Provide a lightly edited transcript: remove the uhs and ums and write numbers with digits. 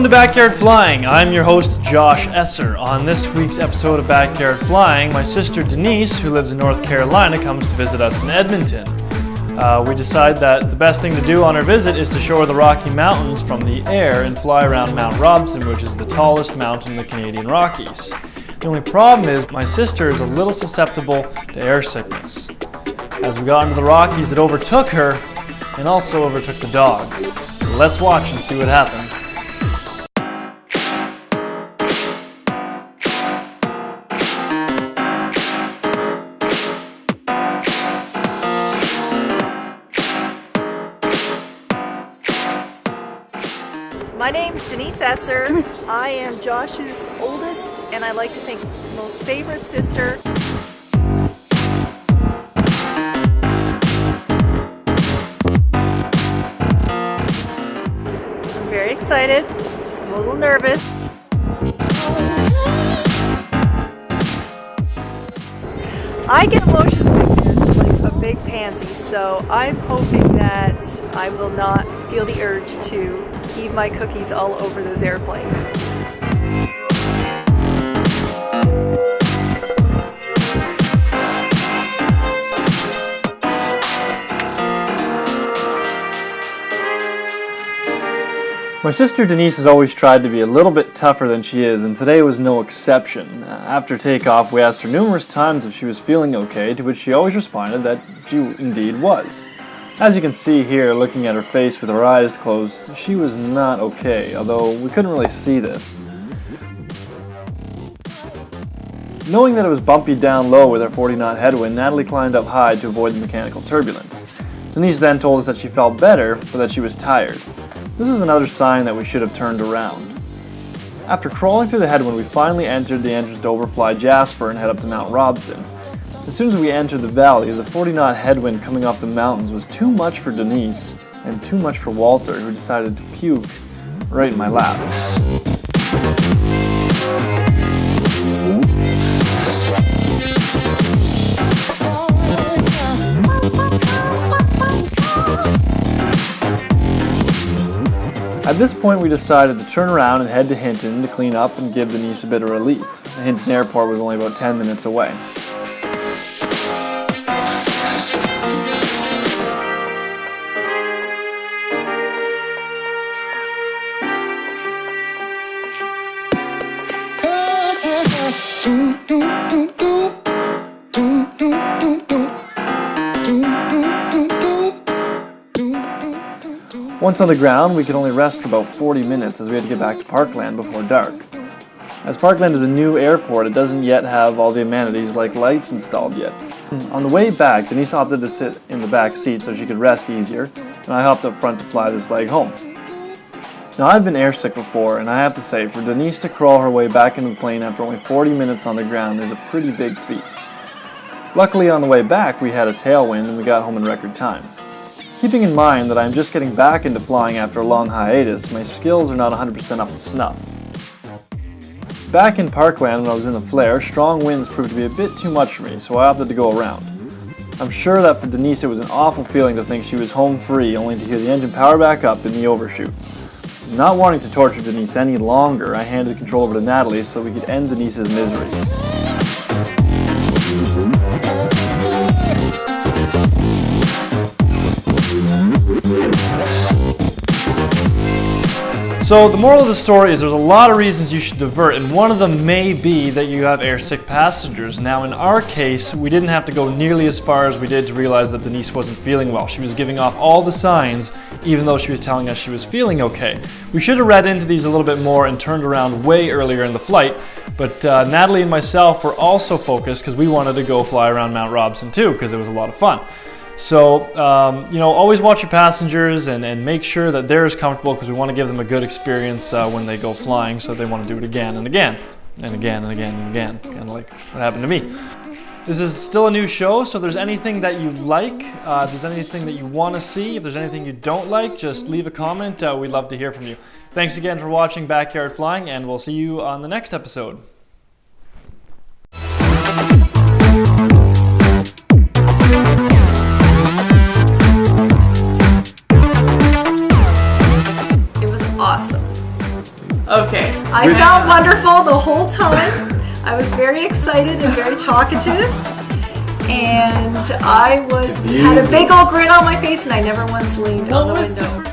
Welcome to Backyard Flying. I'm your host, Josh Esser. On this week's episode of Backyard Flying, my sister Denise, who lives in North Carolina, comes to visit us in Edmonton. We decide that the best thing to do on our visit is to show her the Rocky Mountains from the air and fly around Mount Robson, which is the tallest mountain in the Canadian Rockies. The only problem is my sister is a little susceptible to air sickness. As we got into the Rockies, it overtook her and also overtook the dog. Let's watch and see what happens. My name's Denise Esser. I am Josh's oldest and I like to think most favorite sister. I'm very excited. I'm a little nervous. I get motion sickness like a big pansy, so I'm hoping that I will not feel the urge to eat my cookies all over this airplane. My sister Denise has always tried to be a little bit tougher than she is, and today was no exception. After takeoff, we asked her numerous times if she was feeling okay, to which she always responded that she indeed was. As you can see here, looking at her face with her eyes closed, she was not okay, although we couldn't really see this. Knowing that it was bumpy down low with our 40-knot headwind, Natalie climbed up high to avoid the mechanical turbulence. Denise then told us that she felt better, but that she was tired. This was another sign that we should have turned around. After crawling through the headwind, we finally entered the entrance to overfly Jasper and head up to Mount Robson. As soon as we entered the valley, the 40-knot headwind coming off the mountains was too much for Denise and too much for Walter, who decided to puke right in my lap. At this point, we decided to turn around and head to Hinton to clean up and give Denise a bit of relief. The Hinton airport was only about 10 minutes away. Once on the ground, we could only rest for about 40 minutes as we had to get back to Parkland before dark. As Parkland is a new airport, it doesn't yet have all the amenities like lights installed yet. On the way back, Denise opted to sit in the back seat so she could rest easier, and I hopped up front to fly this leg home. Now, I've been airsick before, and I have to say, for Denise to crawl her way back into the plane after only 40 minutes on the ground is a pretty big feat. Luckily, on the way back, we had a tailwind and we got home in record time. Keeping in mind that I'm just getting back into flying after a long hiatus, my skills are not 100% up to snuff. Back in Parkland when I was in the flare, strong winds proved to be a bit too much for me, so I opted to go around. I'm sure that for Denise it was an awful feeling to think she was home free only to hear the engine power back up in the overshoot. Not wanting to torture Denise any longer, I handed the control over to Natalie so we could end Denise's misery. So the moral of the story is there's a lot of reasons you should divert, and one of them may be that you have airsick passengers. Now in our case, we didn't have to go nearly as far as we did to realize that Denise wasn't feeling well. She was giving off all the signs, even though she was telling us she was feeling okay. We should have read into these a little bit more and turned around way earlier in the flight, but Natalie and myself were also focused because we wanted to go fly around Mount Robson too, because it was a lot of fun. So, always watch your passengers and make sure that they're as comfortable, because we want to give them a good experience when they go flying, so they want to do it again and again and again and again and again, kind of like what happened to me. This is still a new show, so if there's anything that you like, if there's anything that you want to see, if there's anything you don't like, just leave a comment. We'd love to hear from you. Thanks again for watching Backyard Flying, and we'll see you on the next episode. It was awesome. okay. I felt wonderful the whole time. I was very excited and very talkative. And I had a big old grin on my face and I never once leaned on the window.